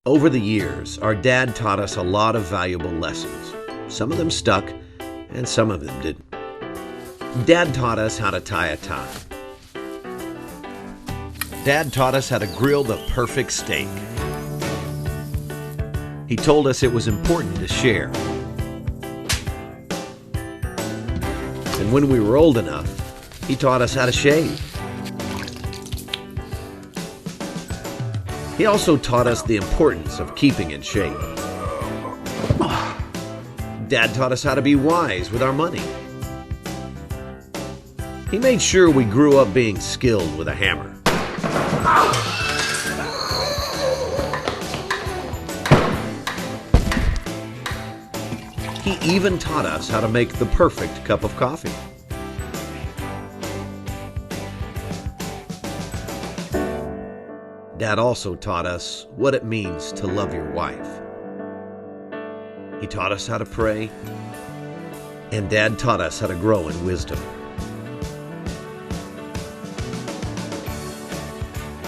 Over the years, our dad taught us a lot of valuable lessons. Some of them stuck, and some of them didn't. Dad taught us how to tie a tie. Dad taught us how to grill the perfect steak. He told us it was important to share. And when we were old enough, he taught us how to shave. He also taught us the importance of keeping in shape. Dad taught us how to be wise with our money. He made sure we grew up being skilled with a hammer. He even taught us how to make the perfect cup of coffee. Dad also taught us what it means to love your wife. He taught us how to pray, and Dad taught us how to grow in wisdom.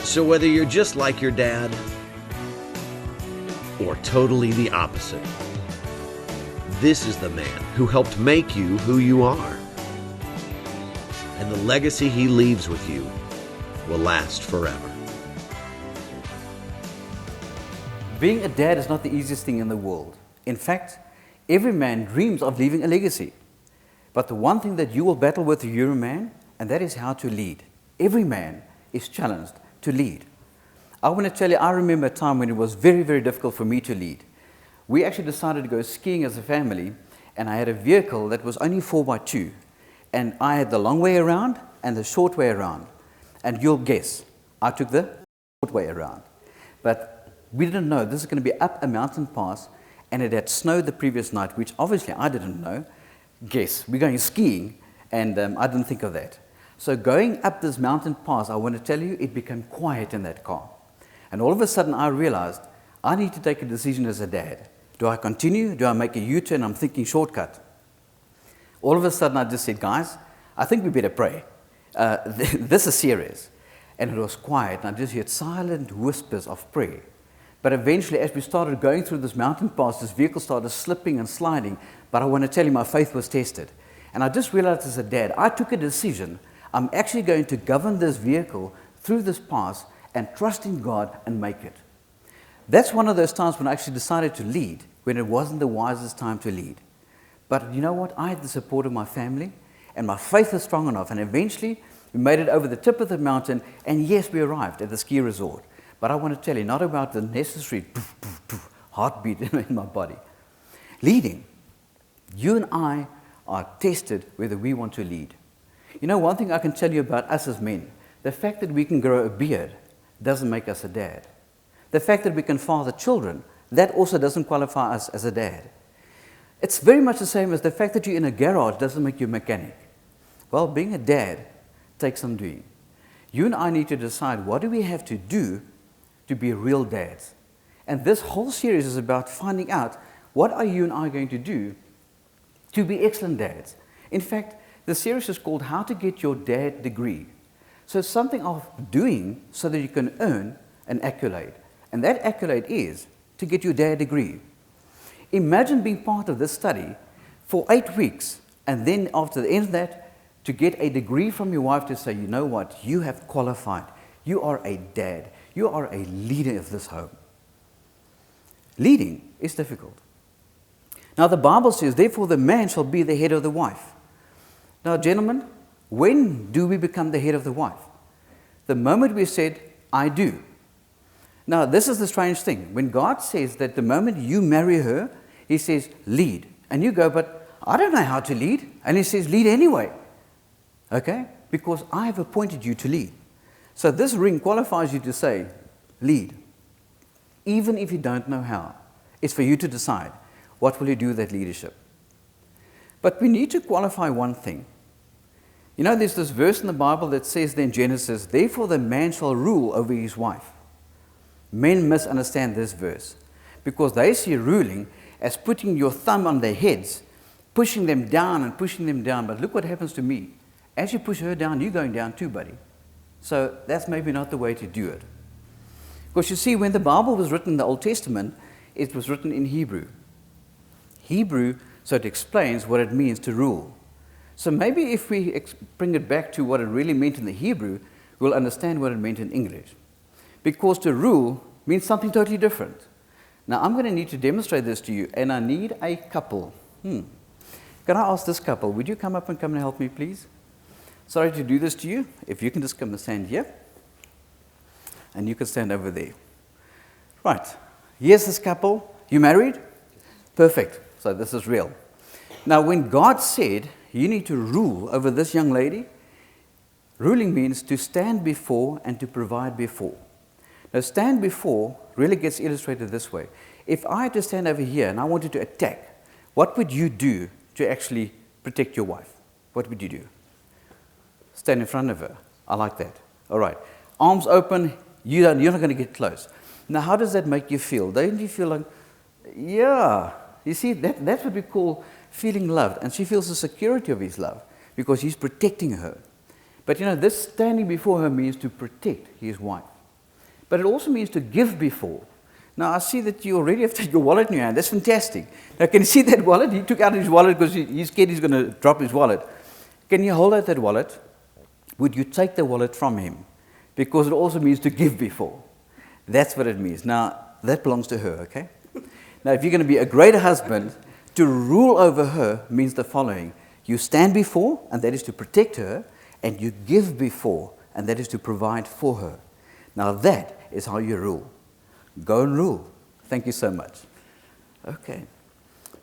So whether you're just like your dad or totally the opposite, this is the man who helped make you who you are. And the legacy he leaves with you will last forever. Being a dad is not the easiest thing in the world. In fact, every man dreams of leaving a legacy. But the one thing that you will battle with if you're a man, and that is how to lead. Every man is challenged to lead. I want to tell you, I remember a time when it was very, very difficult for me to lead. We actually decided to go skiing as a family, and I had a vehicle that was only 4x2. And I had the long way around and the short way around. And you'll guess, I took the short way around. But we didn't know this is going to be up a mountain pass, and it had snowed the previous night, which obviously I didn't know. Guess, we're going skiing, and I didn't think of that. So going up this mountain pass, I want to tell you, it became quiet in that car. And all of a sudden I realized I need to take a decision as a dad. Do I continue? Do I make a U-turn? I'm thinking shortcut. All of a sudden I just said, guys, I think we better pray. This is serious. And it was quiet, and I just heard silent whispers of prayer. But eventually, as we started going through this mountain pass, this vehicle started slipping and sliding. But I want to tell you, my faith was tested. And I just realized as a dad, I took a decision. I'm actually going to govern this vehicle through this pass and trust in God and make it. That's one of those times when I actually decided to lead, when it wasn't the wisest time to lead. But you know what? I had the support of my family, and my faith was strong enough. And eventually, we made it over the tip of the mountain, and yes, we arrived at the ski resort. But I want to tell you, not about the necessary heartbeat in my body. Leading. You and I are tested whether we want to lead. You know, one thing I can tell you about us as men, the fact that we can grow a beard doesn't make us a dad. The fact that we can father children, that also doesn't qualify us as a dad. It's very much the same as the fact that you're in a garage doesn't make you a mechanic. Well, being a dad takes some doing. You and I need to decide, what do we have to do to be real dads? And this whole series is about finding out, what are you and I going to do to be excellent dads? In fact, the series is called How to Get Your Dad Degree. So it's something of doing so that you can earn an accolade. And that accolade is to get your dad degree. Imagine being part of this study for 8 weeks, and then after the end of that, to get a degree from your wife to say, you know what, you have qualified. You are a dad. You are a leader of this home. Leading is difficult. Now the Bible says, therefore the man shall be the head of the wife. Now gentlemen, when do we become the head of the wife? The moment we said, I do. Now this is the strange thing. When God says that the moment you marry her, He says, lead. And you go, but I don't know how to lead. And He says, lead anyway. Okay? Because I have appointed you to lead. So this ring qualifies you to say, lead. Even if you don't know how. It's for you to decide, what will you do with that leadership? But we need to qualify one thing. You know, there's this verse in the Bible that says there in Genesis, therefore the man shall rule over his wife. Men misunderstand this verse because they see ruling as putting your thumb on their heads, pushing them down and pushing them down. But look what happens to me. As you push her down, you're going down too, buddy. So that's maybe not the way to do it. Because you see, when the Bible was written in the Old Testament, it was written in Hebrew. Hebrew, so it explains what it means to rule. So maybe if we bring it back to what it really meant in the Hebrew, we'll understand what it meant in English. Because to rule means something totally different. Now, I'm going to need to demonstrate this to you, and I need a couple. Can I ask this couple, would you come up and help me, please? Sorry to do this to you. If you can just come and stand here. And you can stand over there. Right. Here's this couple. You married? Perfect. So this is real. Now, when God said, you need to rule over this young lady, ruling means to stand before and to provide before. Now, stand before really gets illustrated this way. If I had to stand over here and I wanted to attack, what would you do to actually protect your wife? What would you do? Stand in front of her. I like that. All right. Arms open. You're not going to get close. Now, how does that make you feel? Don't you feel like, yeah. You see, that's what we call feeling loved. And she feels the security of his love because he's protecting her. But this standing before her means to protect his wife. But it also means to give before. Now, I see that you already have taken your wallet in your hand. That's fantastic. Now, can you see that wallet? He took out his wallet because he's scared he's going to drop his wallet. Can you hold out that wallet? Would you take the wallet from him? Because it also means to give before. That's what it means. Now, that belongs to her, okay? Now, if you're going to be a great husband, to rule over her means the following. You stand before, and that is to protect her, and you give before, and that is to provide for her. Now, that is how you rule. Go and rule. Thank you so much. Okay.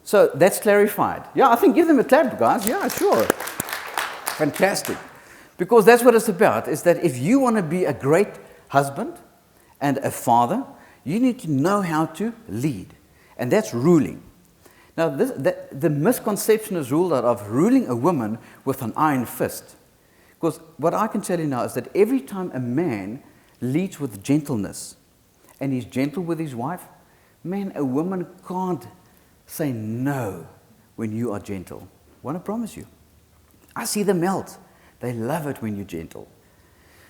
So, that's clarified. Yeah, I think give them a clap, guys. Yeah, sure. Fantastic. Because that's what it's about, is that if you want to be a great husband and a father, you need to know how to lead. And that's ruling. Now, the misconception is ruled out of ruling a woman with an iron fist. Because what I can tell you now is that every time a man leads with gentleness, and he's gentle with his wife, man, a woman can't say no when you are gentle. I want to promise you. I see them melt. They love it when you're gentle.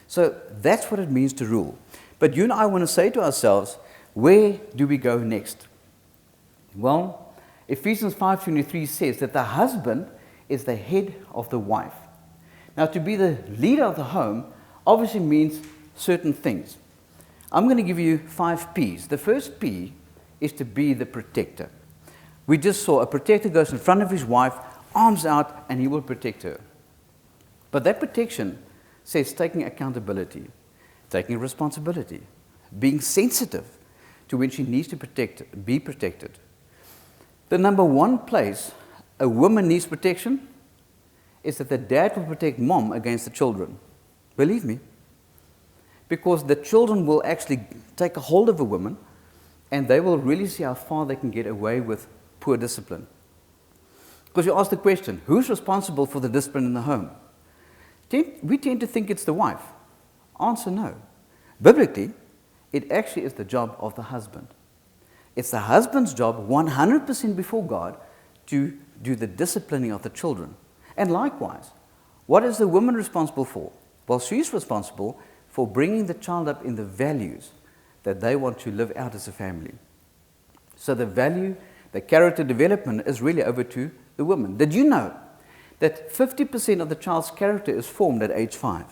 So that's what it means to rule. But you and I want to say to ourselves, where do we go next? Well, Ephesians 5:23 says that the husband is the head of the wife. Now, to be the leader of the home obviously means certain things. I'm going to give you 5 P's. The first P is to be the protector. We just saw a protector goes in front of his wife, arms out, and he will protect her. But that protection says taking accountability, taking responsibility, being sensitive to when she needs to be protected. The number one place a woman needs protection is that the dad will protect mom against the children. Believe me. Because the children will actually take a hold of a woman and they will really see how far they can get away with poor discipline. Because you ask the question, who's responsible for the discipline in the home? We tend to think it's the wife. Answer no. Biblically, it actually is the job of the husband. It's the husband's job 100% before God to do the disciplining of the children. And likewise, what is the woman responsible for? Well, she's responsible for bringing the child up in the values that they want to live out as a family. So the value, the character development is really over to the woman. Did you know that 50% of the child's character is formed at age 5?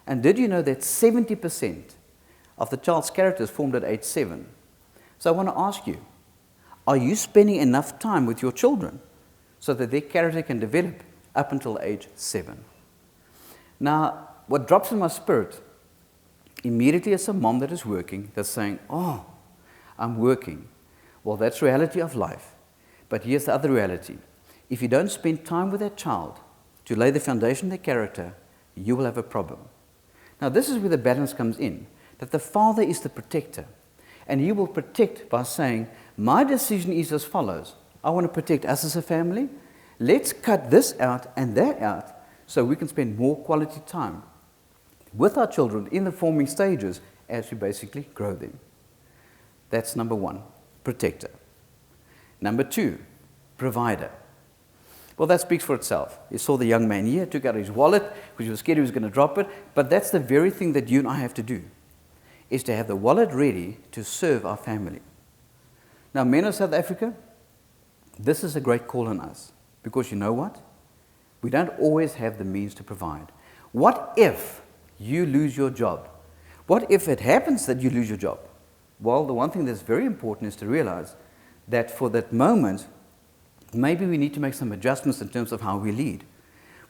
And did you know that 70% of the child's character is formed at age 7? So I want to ask you, are you spending enough time with your children so that their character can develop up until age 7? Now, what drops in my spirit immediately as a mom that is working, that's saying, oh, I'm working. Well, that's reality of life. But here's the other reality. If you don't spend time with that child to lay the foundation of their character, you will have a problem. Now, this is where the balance comes in, that the father is the protector. And he will protect by saying, my decision is as follows. I want to protect us as a family. Let's cut this out and that out so we can spend more quality time with our children in the forming stages as we basically grow them. That's number one, protector. Number 2, provider. Well, that speaks for itself. You saw the young man here, took out his wallet, because he was scared he was going to drop it, but that's the very thing that you and I have to do. is to have the wallet ready to serve our family. Now, men of South Africa, this is a great call on us, because you know what? We don't always have the means to provide. What if you lose your job? What if it happens that you lose your job? Well, the one thing that's very important is to realize that for that moment, maybe we need to make some adjustments in terms of how we lead.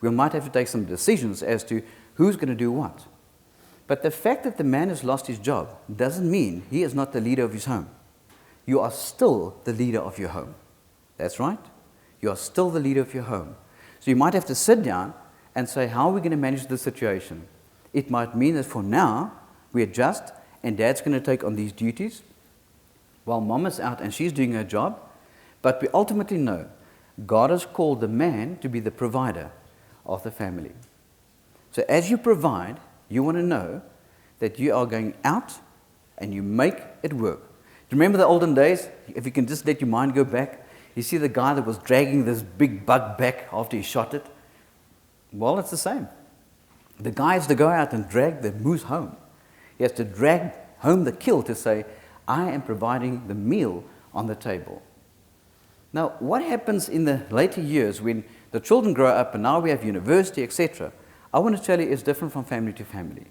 We might have to take some decisions as to who's going to do what. But the fact that the man has lost his job doesn't mean he is not the leader of his home. You are still the leader of your home. That's right. You are still the leader of your home. So you might have to sit down and say, how are we going to manage this situation? It might mean that for now, we adjust and dad's going to take on these duties while mom is out and she's doing her job. But we ultimately know God has called the man to be the provider of the family. So as you provide, you want to know that you are going out and you make it work. Do you remember the olden days? If you can just let your mind go back, you see the guy that was dragging this big bug back after he shot it? Well, it's the same. The guy has to go out and drag the moose home. He has to drag home the kill to say, I am providing the meal on the table. Now, what happens in the later years when the children grow up and now we have university, etc., I want to tell you it's different from family to family.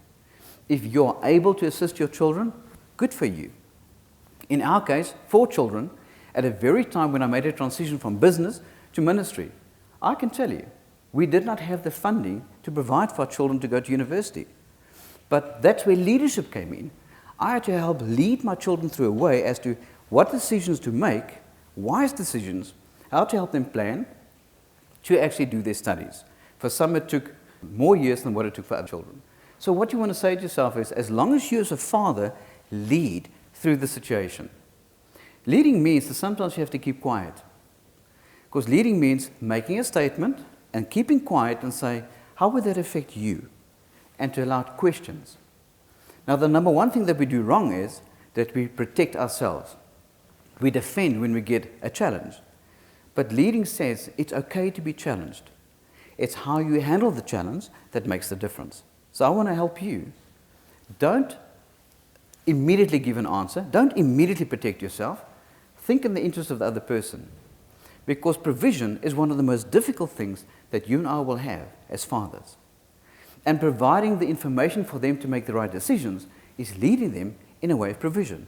If you're able to assist your children, good for you. In our case, 4 children, at a very time when I made a transition from business to ministry, I can tell you, we did not have the funding to provide for our children to go to university. But that's where leadership came in. I had to help lead my children through a way as to what decisions to make, wise decisions, how to help them plan to actually do their studies. For some, it took more years than what it took for other children. So what you want to say to yourself is, as long as you as a father lead through the situation. Leading means that sometimes you have to keep quiet. Because leading means making a statement and keeping quiet and say, how would that affect you? And to allow questions. Now, the number one thing that we do wrong is that we protect ourselves. We defend when we get a challenge. But leading says it's okay to be challenged. It's how you handle the challenge that makes the difference. So I want to help you. Don't immediately give an answer. Don't immediately protect yourself. Think in the interest of the other person. Because provision is one of the most difficult things that you and I will have as fathers. And providing the information for them to make the right decisions is leading them in a way of provision.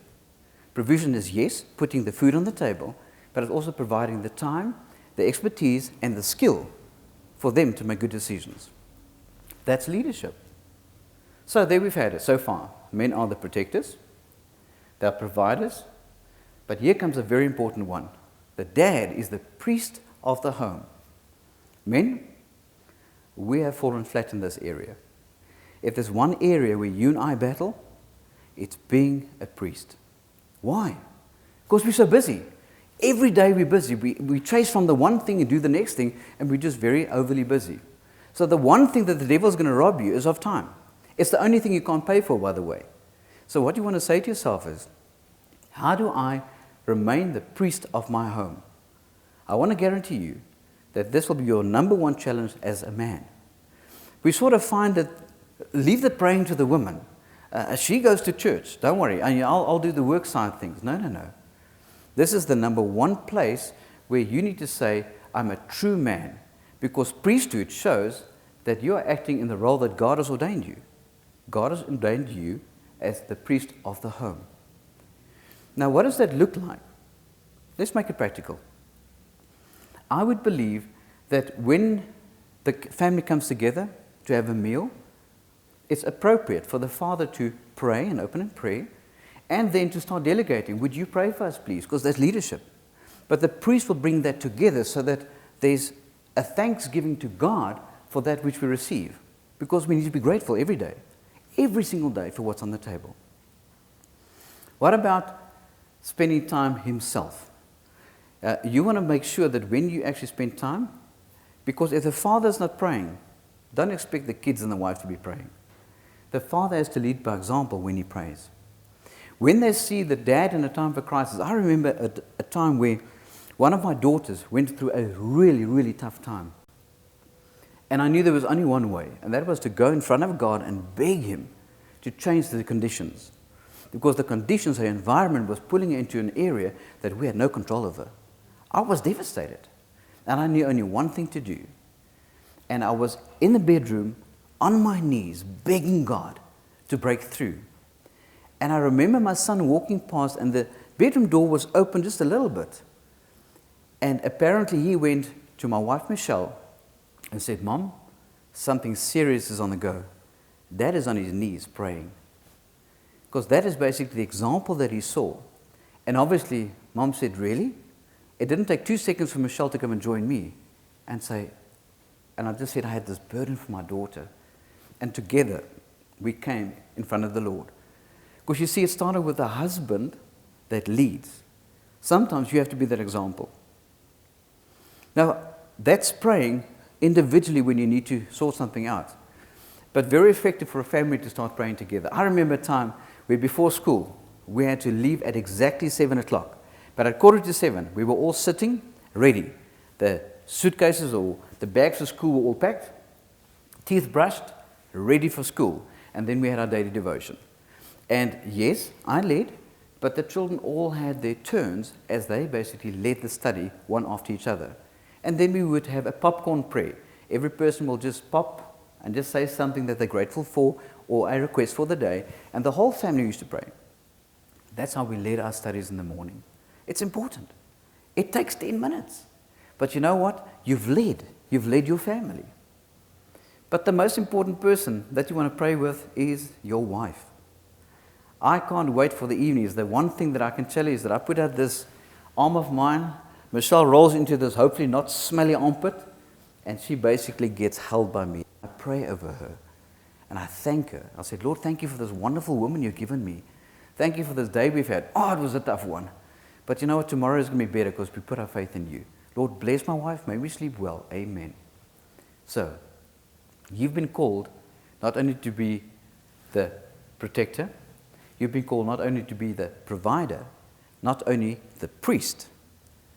Provision is, yes, putting the food on the table, but it's also providing the time, the expertise, and the skill for them to make good decisions. That's leadership. So there we've had it so far. Men are the protectors, they're providers, but here comes a very important one. The dad is the priest of the home. Men, we have fallen flat in this area. If there's one area where you and I battle, it's being a priest. Why? Because we're so busy. Every day we're busy. We chase from the one thing and do the next thing, and we're just very overly busy. So the one thing that the devil's going to rob you is of time. It's the only thing you can't pay for, by the way. So what you want to say to yourself is, how do I remain the priest of my home? I want to guarantee you that this will be your number one challenge as a man. We sort of find that, leave the praying to the woman. She goes to church. Don't worry, I'll do the work side things. No. This is the number one place where you need to say, I'm a true man. Because priesthood shows that you are acting in the role that God has ordained you. God has ordained you as the priest of the home. Now, what does that look like? Let's make it practical. I would believe that when the family comes together to have a meal, it's appropriate for the father to pray and open in prayer, and then to start delegating. Would you pray for us, please? Because that's leadership. But the priest will bring that together so that there's a thanksgiving to God for that which we receive. Because we need to be grateful every day, every single day, for what's on the table. What about spending time himself? You want to make sure that when you actually spend time, because if the father's not praying, don't expect the kids and the wife to be praying. The father has to lead by example when he prays. When they see the dad in a time of crisis, I remember a time where one of my daughters went through a really, really tough time. And I knew there was only one way, and that was to go in front of God and beg Him to change the conditions. because the conditions, her environment was pulling her into an area that we had no control over. I was devastated, and I knew only one thing to do. And I was in the bedroom on my knees begging God to break through. And I remember my son walking past, and the bedroom door was open just a little bit. And apparently he went to my wife Michelle and said, "Mom, something serious is on the go." Dad is on his knees praying. Because that is basically the example that he saw. And obviously, Mom said, "Really?" It didn't take 2 seconds for Michelle to come and join me and say, and I just said I had this burden for my daughter. And together, we came in front of the Lord. Because you see, it started with a husband that leads. Sometimes you have to be that example. Now, that's praying individually when you need to sort something out. But very effective for a family to start praying together. I remember a time where before school, we had to leave at exactly 7 o'clock. But at 7:15, we were all sitting, ready. The suitcases or the bags for school were all packed, teeth brushed, ready for school. And then we had our daily devotion. And yes, I led, but the children all had their turns as they basically led the study one after each other. And then we would have a popcorn prayer. Every person will just pop and just say something that they're grateful for or a request for the day. And the whole family used to pray. That's how we led our studies in the morning. It's important. It takes 10 minutes. But you know what? You've led your family. But the most important person that you want to pray with is your wife. I can't wait for the evenings. The one thing that I can tell you is that I put out this arm of mine. Michelle rolls into this hopefully not smelly armpit, and she basically gets held by me. I pray over her, and I thank her. I said, "Lord, thank you for this wonderful woman you've given me. Thank you for this day we've had. Oh, it was a tough one. But you know what? Tomorrow is going to be better because we put our faith in you. Lord, bless my wife. May we sleep well. Amen." So, you've been called not only to be the protector, you've been called not only to be the provider, not only the priest,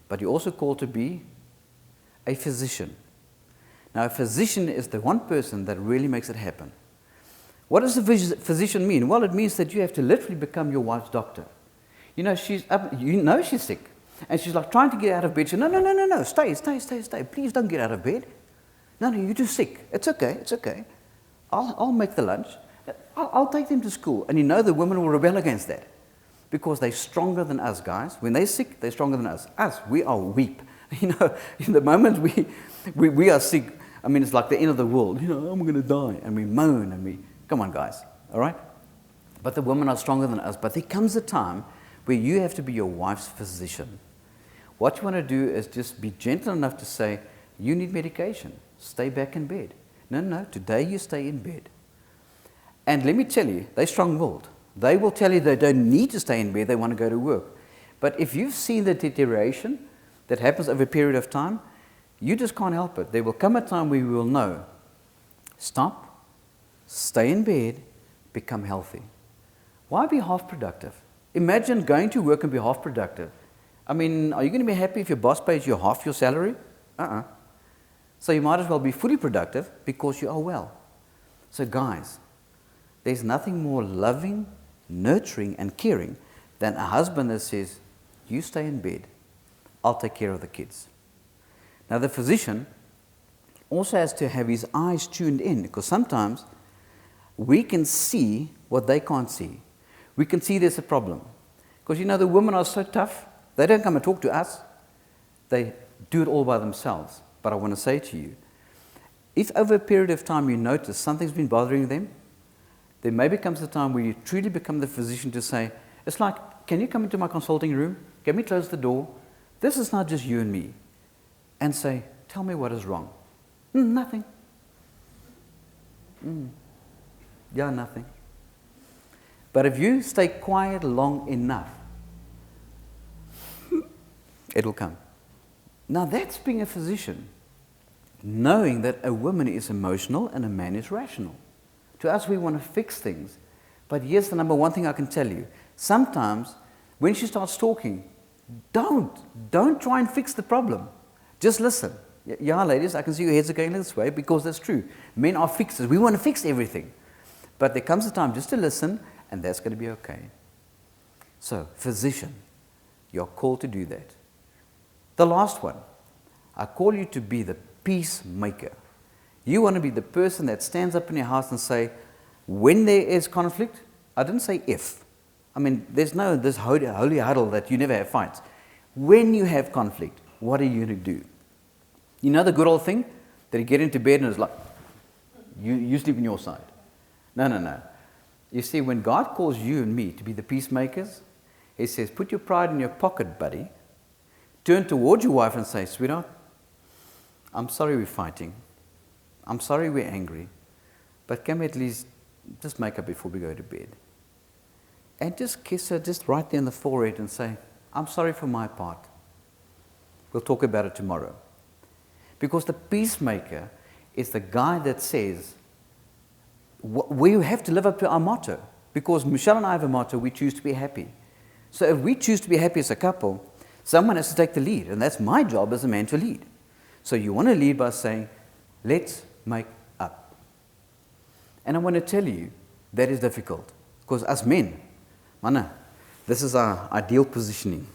but you're also called to be a physician. Now, a physician is the one person that really makes it happen. What does a physician mean? Well, it means that you have to literally become your wife's doctor. You know, she's sick. And she's like trying to get out of bed. She says, no, stay. Please don't get out of bed. No, you're too sick. It's okay. I'll make the lunch. I'll take them to school. And you know the women will rebel against that. Because they're stronger than us, guys. When they're sick, they're stronger than us. Us, we are weak. You know, in the moment we are sick, I mean, it's like the end of the world. You know, I'm going to die. And we moan and come on, guys. All right? But the women are stronger than us. But there comes a time where you have to be your wife's physician. What you want to do is just be gentle enough to say, you need medication. Stay back in bed. No, today you stay in bed. And let me tell you, they're strong-willed. They will tell you they don't need to stay in bed, they want to go to work. But if you've seen the deterioration that happens over a period of time, you just can't help it. There will come a time where you will know, stop, stay in bed, become healthy. Why be half productive? Imagine going to work and be half productive. I mean, are you going to be happy if your boss pays you half your salary? So you might as well be fully productive because you are well. So guys, there's nothing more loving, nurturing, and caring than a husband that says, you stay in bed, I'll take care of the kids. Now the physician also has to have his eyes tuned in because sometimes we can see what they can't see. We can see there's a problem. Because you know the women are so tough, they don't come and talk to us. They do it all by themselves. But I want to say to you, if over a period of time you notice something's been bothering them, there maybe comes a time where you truly become the physician to say, it's like, can you come into my consulting room? Can we close the door? This is not just you and me. And say, tell me what is wrong. Nothing. Yeah, nothing. But if you stay quiet long enough, it'll come. Now that's being a physician, knowing that a woman is emotional and a man is rational. To us, we want to fix things. But here's the number one thing I can tell you. Sometimes, when she starts talking, don't try and fix the problem. Just listen. Yeah, ladies, I can see your heads are going this way because that's true. Men are fixers. We want to fix everything. But there comes a time just to listen, and that's going to be okay. So, physician, you're called to do that. The last one, I call you to be the peacemaker. You want to be the person that stands up in your house and say, when there is conflict, I didn't say if. I mean, there's no this holy huddle that you never have fights. When you have conflict, what are you going to do? You know the good old thing? That you get into bed and it's like, you sleep on your side. No. You see, when God calls you and me to be the peacemakers, He says, put your pride in your pocket, buddy. Turn towards your wife and say, sweetheart, I'm sorry we're fighting. I'm sorry we're angry. But can we at least just make up before we go to bed? And just kiss her just right there in the forehead and say, I'm sorry for my part. We'll talk about it tomorrow. Because the peacemaker is the guy that says, we have to live up to our motto. Because Michelle and I have a motto, we choose to be happy. So if we choose to be happy as a couple, someone has to take the lead. And that's my job as a man to lead. So you want to lead by saying, let's make up. And I want to tell you, that is difficult. Because as men, manna, this is our ideal positioning.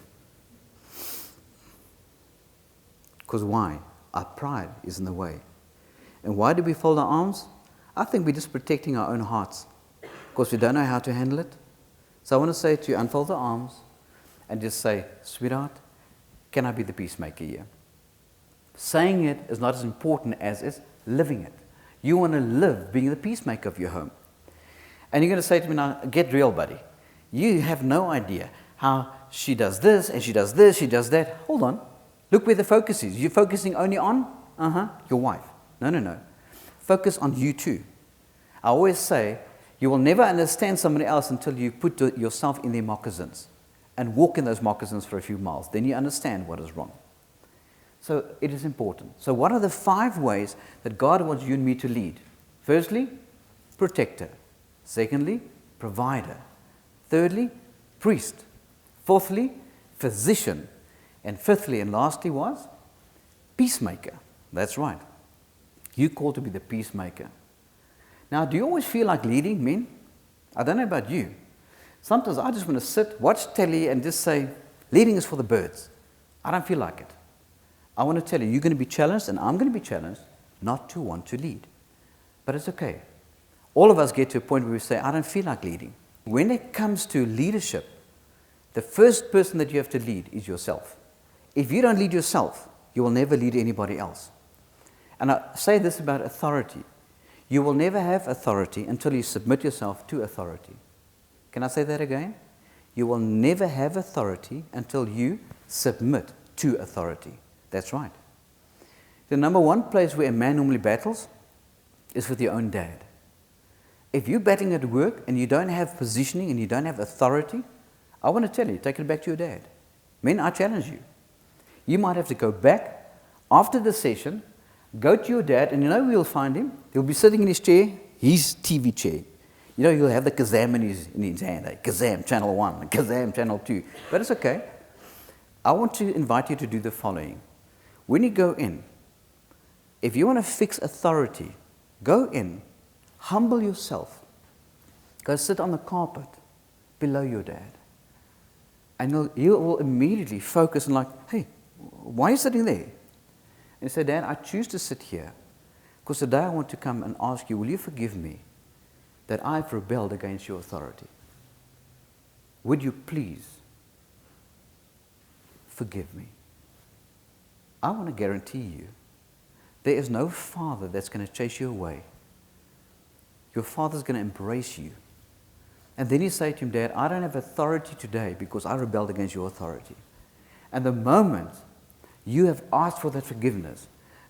Because why? Our pride is in the way. And why do we fold our arms? I think we're just protecting our own hearts. Because we don't know how to handle it. So I want to say to you, unfold the arms and just say, sweetheart, can I be the peacemaker here? Saying it is not as important as is living it. You want to live being the peacemaker of your home. And you're going to say to me now, get real, buddy. You have no idea how she does this, and she does this, she does that. Hold on. Look where the focus is. You're focusing only on your wife. No. Focus on you too. I always say, you will never understand somebody else until you put yourself in their moccasins and walk in those moccasins for a few miles. Then you understand what is wrong. So it is important. So what are the 5 ways that God wants you and me to lead? Firstly, protector. Secondly, provider. Thirdly, priest. Fourthly, physician. And fifthly and lastly was peacemaker. That's right. You're called to be the peacemaker. Now, do you always feel like leading, men? I don't know about you. Sometimes I just want to sit, watch telly and just say, leading is for the birds. I don't feel like it. I want to tell you, you're going to be challenged and I'm going to be challenged not to want to lead. But it's okay. All of us get to a point where we say, I don't feel like leading. When it comes to leadership, the first person that you have to lead is yourself. If you don't lead yourself, you will never lead anybody else. And I say this about authority. You will never have authority until you submit yourself to authority. Can I say that again? You will never have authority until you submit to authority. That's right. The number one place where a man normally battles is with your own dad. If you're battling at work and you don't have positioning and you don't have authority, I want to tell you, take it back to your dad. Men, I challenge you. You might have to go back after the session, go to your dad, and you know where you'll find him? He'll be sitting in his chair, his TV chair. You know, he'll have the Kazam in his hand. Kazam Channel 1, Kazam Channel 2. But it's okay. I want to invite you to do the following. When you go in, if you want to fix authority, go in, humble yourself. Go sit on the carpet below your dad. And you will immediately focus on like, hey, why are you sitting there? And say, Dad, I choose to sit here because today I want to come and ask you, will you forgive me that I've rebelled against your authority? Would you please forgive me? I want to guarantee you, there is no father that's going to chase you away. Your father's going to embrace you. And then you say to him, Dad, I don't have authority today because I rebelled against your authority. And the moment you have asked for that forgiveness,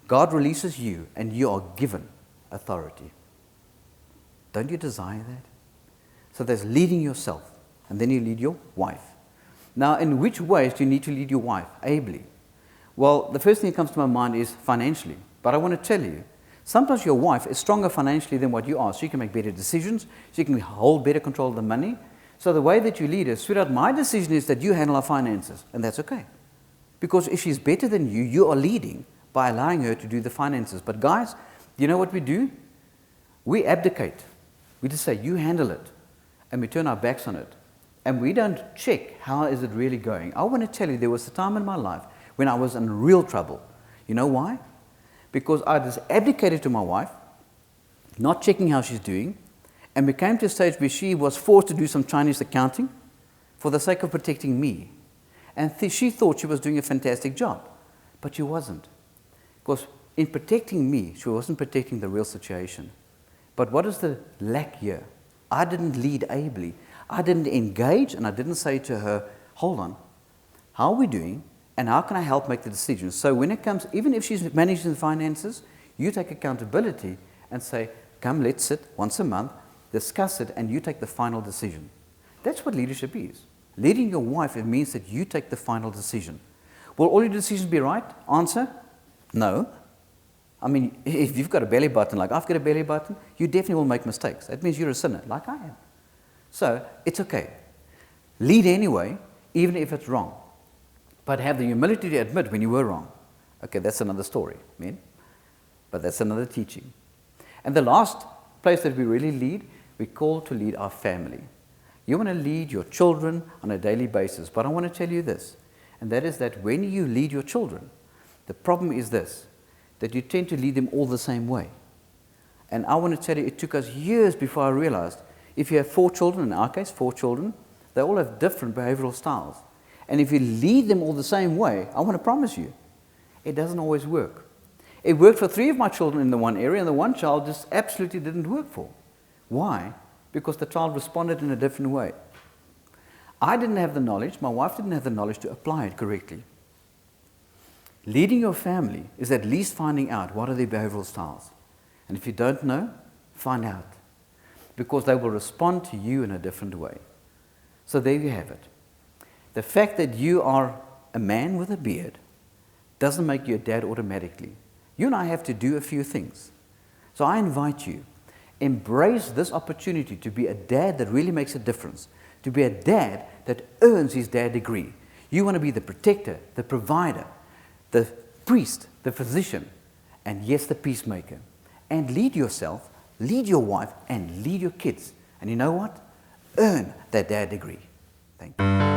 God releases you and you are given authority. Don't you desire that? So there's leading yourself, and then you lead your wife. Now, in which ways do you need to lead your wife ably? Well, the first thing that comes to my mind is financially. But I want to tell you, sometimes your wife is stronger financially than what you are. She can make better decisions. She can hold better control of the money. So the way that you lead is, sweetheart, my decision is that you handle our finances. And that's okay. Because if she's better than you, you are leading by allowing her to do the finances. But guys, you know what we do? We abdicate. We just say, you handle it. And we turn our backs on it. and we don't check how is it really going. I want to tell you, there was a time in my life when I was in real trouble. You know why? Because I just abdicated to my wife, not checking how she's doing, and we came to a stage where she was forced to do some Chinese accounting for the sake of protecting me. And she thought she was doing a fantastic job, but she wasn't. Because in protecting me, she wasn't protecting the real situation. But what is the lack here? I didn't lead ably. I didn't engage, and I didn't say to her, hold on, how are we doing, and how can I help make the decisions? So when it comes, even if she's managing the finances, you take accountability and say, come, let's sit once a month, discuss it, and you take the final decision. That's what leadership is. Leading your wife, it means that you take the final decision. Will all your decisions be right? Answer, no. I mean, if you've got a belly button, like I've got a belly button, you definitely will make mistakes. That means you're a sinner, like I am. So, it's okay. Lead anyway, even if it's wrong. But have the humility to admit when you were wrong. Okay, that's another story, man. But that's another teaching. And the last place that we really lead, we call to lead our family. You want to lead your children on a daily basis, but I want to tell you this, and that is that when you lead your children, the problem is this, that you tend to lead them all the same way. And I want to tell you, it took us years before I realized, if you have 4 children, in our case, 4 children, they all have different behavioral styles. And if you lead them all the same way, I want to promise you, it doesn't always work. It worked for 3 of my children in the one area, and the one child just absolutely didn't work for. Why? Because the child responded in a different way. I didn't have the knowledge, my wife didn't have the knowledge to apply it correctly. Leading your family is at least finding out what are their behavioral styles. And if you don't know, find out. Because they will respond to you in a different way. So there you have it. The fact that you are a man with a beard doesn't make you a dad automatically. You and I have to do a few things. So I invite you, embrace this opportunity to be a dad that really makes a difference, to be a dad that earns his dad degree. You want to be the protector, the provider, the priest, the physician, and yes, the peacemaker. And lead yourself, lead your wife, and lead your kids. And you know what? Earn that dad degree. Thank you.